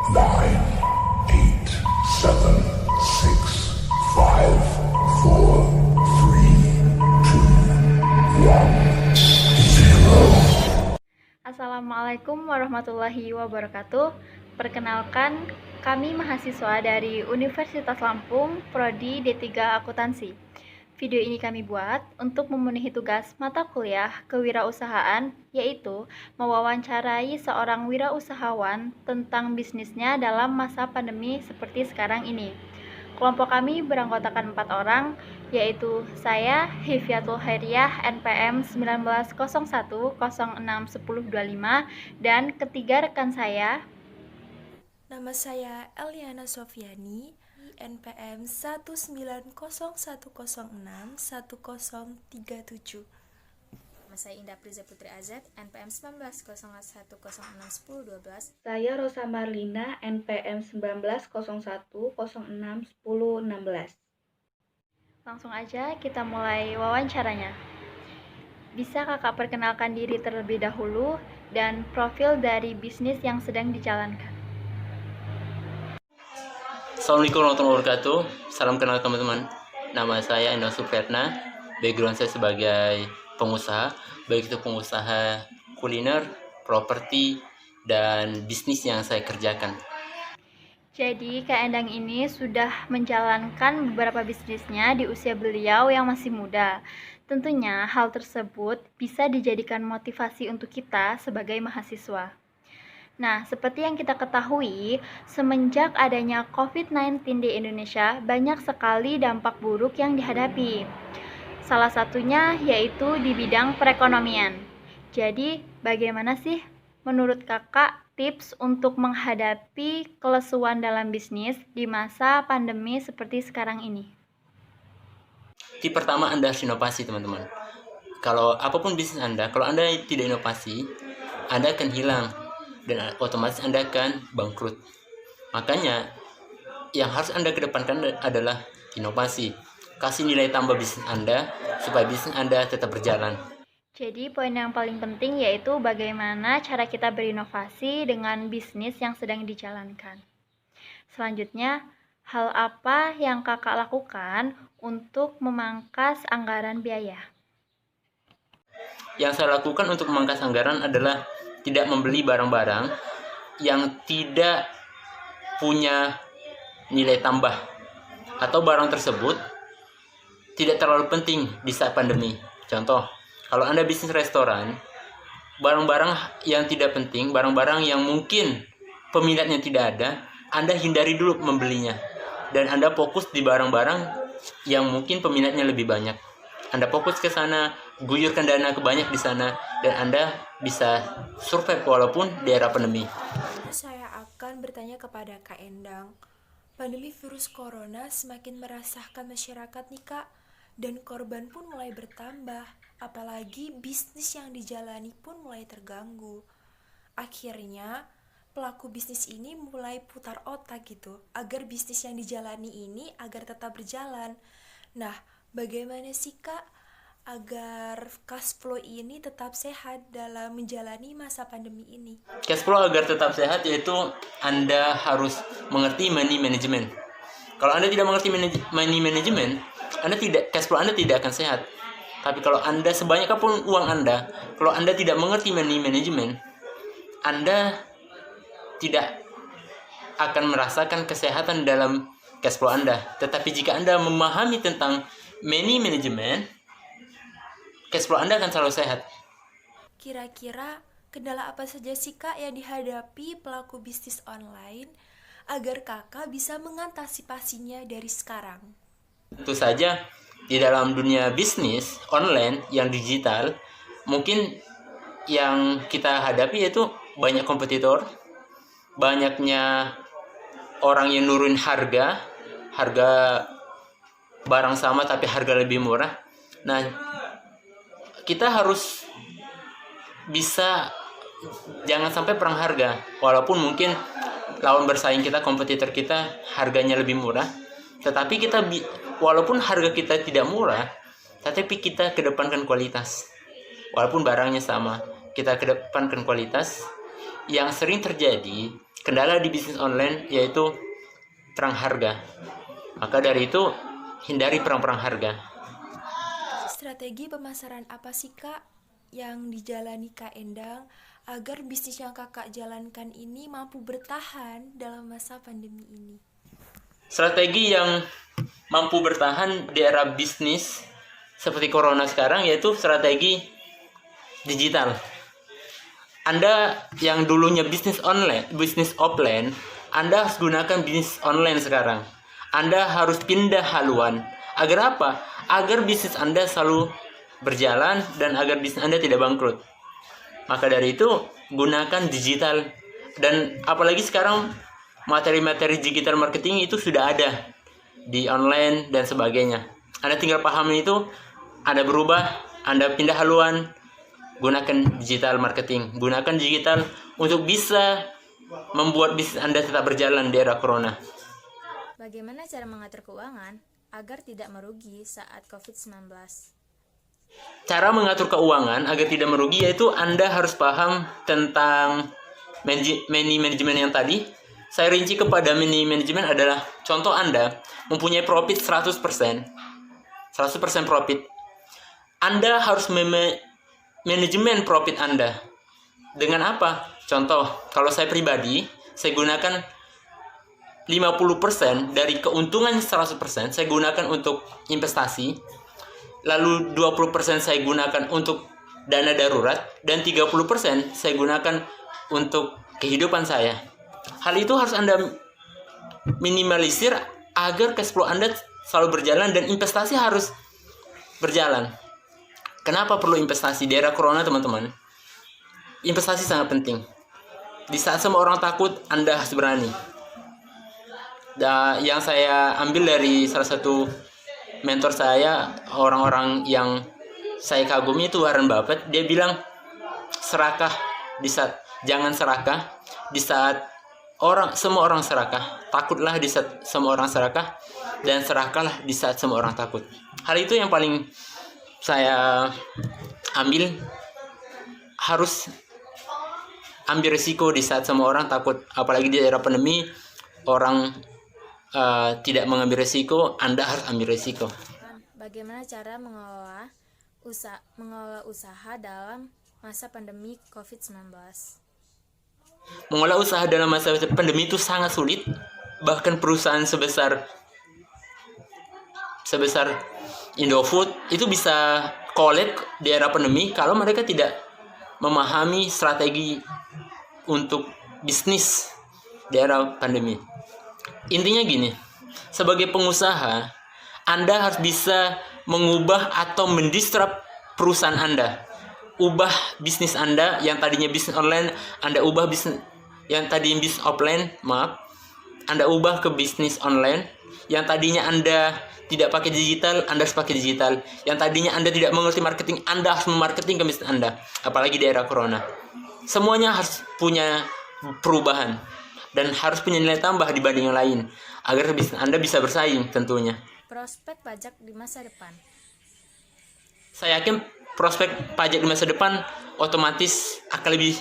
nine, eight, seven, six, five, four, three, two, one, zero. Assalamualaikum warahmatullahi wabarakatuh. Perkenalkan, kami mahasiswa dari Universitas Lampung, Prodi D3 Akuntansi. Video ini kami buat untuk memenuhi tugas mata kuliah kewirausahaan, yaitu mewawancarai seorang wirausahawan tentang bisnisnya dalam masa pandemi seperti sekarang ini. Kelompok kami beranggotakan 4 orang, yaitu saya, Hifyatul Hairiyah, NPM 1901061025, dan ketiga rekan saya. Nama saya Eliana Sofiani, NPM 1901061037. Nama saya Indah Priza Putri Azad, NPM 1901061012. Saya Rosa Marlina, NPM 1901061016. Langsung aja kita mulai wawancaranya. Bisa kakak perkenalkan diri terlebih dahulu dan profil dari bisnis yang sedang dijalankan. Assalamualaikum warahmatullahi wabarakatuh. Salam kenal teman-teman. Nama saya Endo Supriyatna. Background saya sebagai pengusaha, baik itu pengusaha kuliner, properti, dan bisnis yang saya kerjakan. Jadi Kak Endang ini sudah menjalankan beberapa bisnisnya di usia beliau yang masih muda. Tentunya hal tersebut bisa dijadikan motivasi untuk kita sebagai mahasiswa. Nah, seperti yang kita ketahui, semenjak adanya COVID-19 di Indonesia, banyak sekali dampak buruk yang dihadapi. Salah satunya yaitu di bidang perekonomian. Jadi, bagaimana sih menurut kakak tips untuk menghadapi kelesuan dalam bisnis di masa pandemi seperti sekarang ini? Tip pertama, Anda harus inovasi, teman-teman. Kalau apapun bisnis Anda, kalau Anda tidak inovasi, Anda akan hilang dan otomatis Anda akan bangkrut. Makanya yang harus Anda kedepankan adalah inovasi. Kasih nilai tambah bisnis Anda supaya bisnis Anda tetap berjalan. Jadi poin yang paling penting yaitu bagaimana cara kita berinovasi dengan bisnis yang sedang dijalankan. Selanjutnya, hal apa yang kakak lakukan untuk memangkas anggaran biaya? Yang saya lakukan untuk memangkas anggaran adalah tidak membeli barang-barang yang tidak punya nilai tambah atau barang tersebut tidak terlalu penting di saat pandemi. Contoh, kalau Anda bisnis restoran, barang-barang yang tidak penting, barang-barang yang mungkin peminatnya tidak ada, Anda hindari dulu membelinya. Dan Anda fokus di barang-barang yang mungkin peminatnya lebih banyak. Anda fokus ke sana, guyurkan dana kebanyak di sana, dan Anda bisa survive walaupun di era pandemi. Saya akan bertanya kepada Kak Endang. Pandemi virus corona semakin meresahkan masyarakat nih Kak, dan korban pun mulai bertambah. Apalagi bisnis yang dijalani pun mulai terganggu. Akhirnya, pelaku bisnis ini mulai putar otak gitu, agar bisnis yang dijalani ini agar tetap berjalan. Nah, bagaimana sih Kak agar cash flow ini tetap sehat dalam menjalani masa pandemi ini? Cash flow agar tetap sehat yaitu Anda harus mengerti money management. Kalau Anda tidak mengerti money management, cash flow Anda tidak akan sehat. Tapi kalau Anda sebanyak apapun uang Anda, kalau Anda tidak mengerti money management, Anda tidak akan merasakan kesehatan dalam cash flow Anda. Tetapi jika Anda memahami tentang money management, cash flow Anda akan selalu sehat. Kira-kira kendala apa saja sih Kak yang dihadapi pelaku bisnis online agar Kakak bisa mengantisipasinya dari sekarang? Tentu saja di dalam dunia bisnis online yang digital, mungkin yang kita hadapi yaitu banyak kompetitor, banyaknya orang yang nurunin harga barang sama tapi harga lebih murah. Nah, kita harus bisa jangan sampai perang harga, walaupun mungkin lawan bersaing kita, kompetitor kita harganya lebih murah, tetapi kita walaupun harga kita tidak murah, tetapi kita kedepankan kualitas. Walaupun barangnya sama, kita kedepankan kualitas yang sering terjadi kendala di bisnis online yaitu perang harga. Maka dari itu hindari perang-perang harga. Strategi pemasaran apa sih Kak yang dijalani Kak Endang agar bisnis yang Kakak jalankan ini mampu bertahan dalam masa pandemi ini? Strategi yang mampu bertahan di era bisnis seperti corona sekarang yaitu strategi digital. Anda yang dulunya bisnis online, bisnis offline, Anda harus gunakan bisnis online sekarang. Anda harus pindah haluan. Agar apa? Agar bisnis Anda selalu berjalan dan agar bisnis Anda tidak bangkrut. Maka dari itu, gunakan digital. Dan apalagi sekarang materi-materi digital marketing itu sudah ada di online dan sebagainya. Anda tinggal pahami itu, Anda berubah, Anda pindah haluan, gunakan digital marketing, gunakan digital untuk bisa membuat bisnis Anda tetap berjalan di era corona. Bagaimana cara mengatur keuangan agar tidak merugi saat COVID-19? Cara mengatur keuangan agar tidak merugi yaitu Anda harus paham tentang manajemen yang tadi. Saya rinci kepada manajemen adalah contoh Anda mempunyai profit 100% profit. Anda harus manajemen profit Anda. Dengan apa? Contoh, kalau saya pribadi, saya gunakan 50% dari keuntungan 100% saya gunakan untuk investasi. Lalu 20% saya gunakan untuk dana darurat dan 30% saya gunakan untuk kehidupan saya. Hal itu harus Anda minimalisir agar cash flow Anda selalu berjalan dan investasi harus berjalan. Kenapa perlu investasi di era corona, teman-teman? Investasi sangat penting. Di saat semua orang takut, Anda harus berani. Yang saya ambil dari salah satu mentor saya, orang-orang yang saya kagumi itu Warren Buffett. Dia bilang, jangan serakah di saat semua orang serakah. Takutlah di saat semua orang serakah, dan serakahlah di saat semua orang takut. Hal itu yang paling saya ambil, harus ambil risiko di saat semua orang takut. Apalagi di era pandemi, orang tidak mengambil risiko, Anda harus ambil risiko. Bagaimana cara mengelola usaha dalam masa pandemi COVID-19? Mengelola usaha dalam masa pandemi itu sangat sulit. Bahkan perusahaan sebesar Indofood itu bisa collapse di era pandemi kalau mereka tidak memahami strategi untuk bisnis di era pandemi. Intinya gini, sebagai pengusaha, Anda harus bisa mengubah atau mendisrupt perusahaan Anda. Ubah bisnis Anda yang tadinya bisnis online, Anda ubah bisnis yang tadi bisnis offline, Anda ubah ke bisnis online. Yang tadinya Anda tidak pakai digital, Anda harus pakai digital. Yang tadinya Anda tidak mengerti marketing, Anda harus memarketing ke bisnis Anda. Apalagi di era corona. Semuanya harus punya perubahan dan harus punya nilai tambah dibanding yang lain agar bisnis Anda bisa bersaing tentunya. Prospek pajak di masa depan. Saya yakin prospek pajak di masa depan otomatis akan lebih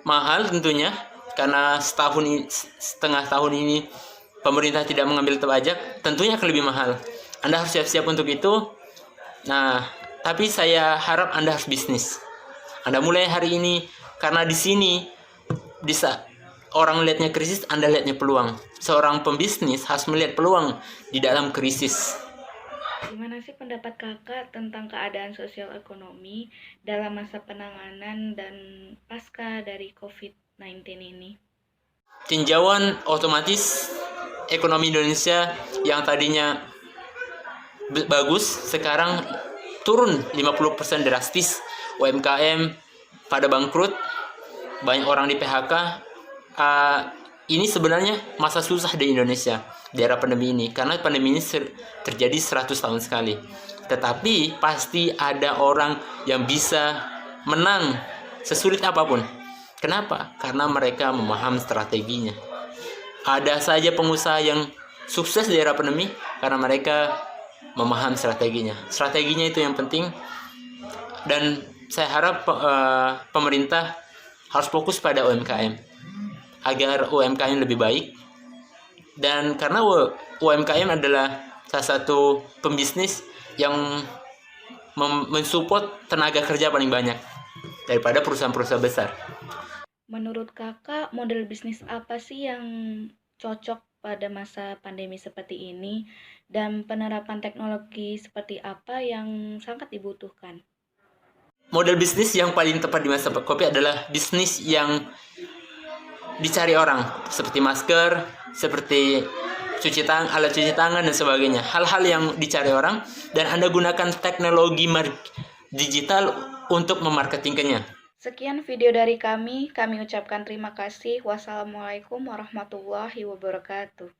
mahal tentunya, karena setengah tahun ini pemerintah tidak mengambil pajak, tentunya akan lebih mahal. Anda harus siap-siap untuk itu. Nah, tapi saya harap Anda harus bisnis. Anda mulai hari ini, karena di sini bisa orang melihatnya krisis, Anda lihatnya peluang. Seorang pembisnis harus melihat peluang di dalam krisis. Gimana sih pendapat kakak tentang keadaan sosial ekonomi dalam masa penanganan dan pasca dari COVID-19 ini? Tinjauan otomatis ekonomi Indonesia yang tadinya bagus sekarang turun 50% drastis. UMKM pada bangkrut, banyak orang di PHK. Ini sebenarnya masa susah di Indonesia di era pandemi ini, karena pandemi ini terjadi 100 tahun sekali. Tetapi pasti ada orang yang bisa menang sesulit apapun. Kenapa? Karena mereka memahami strateginya. Ada saja pengusaha yang sukses di era pandemi karena mereka memahami strateginya. Strateginya itu yang penting. Dan saya harap pemerintah harus fokus pada UMKM. agar UMKM lebih baik. Dan karena UMKM adalah salah satu pembisnis yang mensupport tenaga kerja paling banyak daripada perusahaan-perusahaan besar. Menurut kakak, model bisnis apa sih yang cocok pada masa pandemi seperti ini, dan penerapan teknologi seperti apa yang sangat dibutuhkan? Model bisnis yang paling tepat di masa COVID adalah bisnis yang dicari orang, seperti masker, seperti alat cuci tangan, dan sebagainya. Hal-hal yang dicari orang, dan Anda gunakan teknologi digital untuk memarketingkannya. Sekian video dari kami ucapkan terima kasih. Wassalamualaikum warahmatullahi wabarakatuh.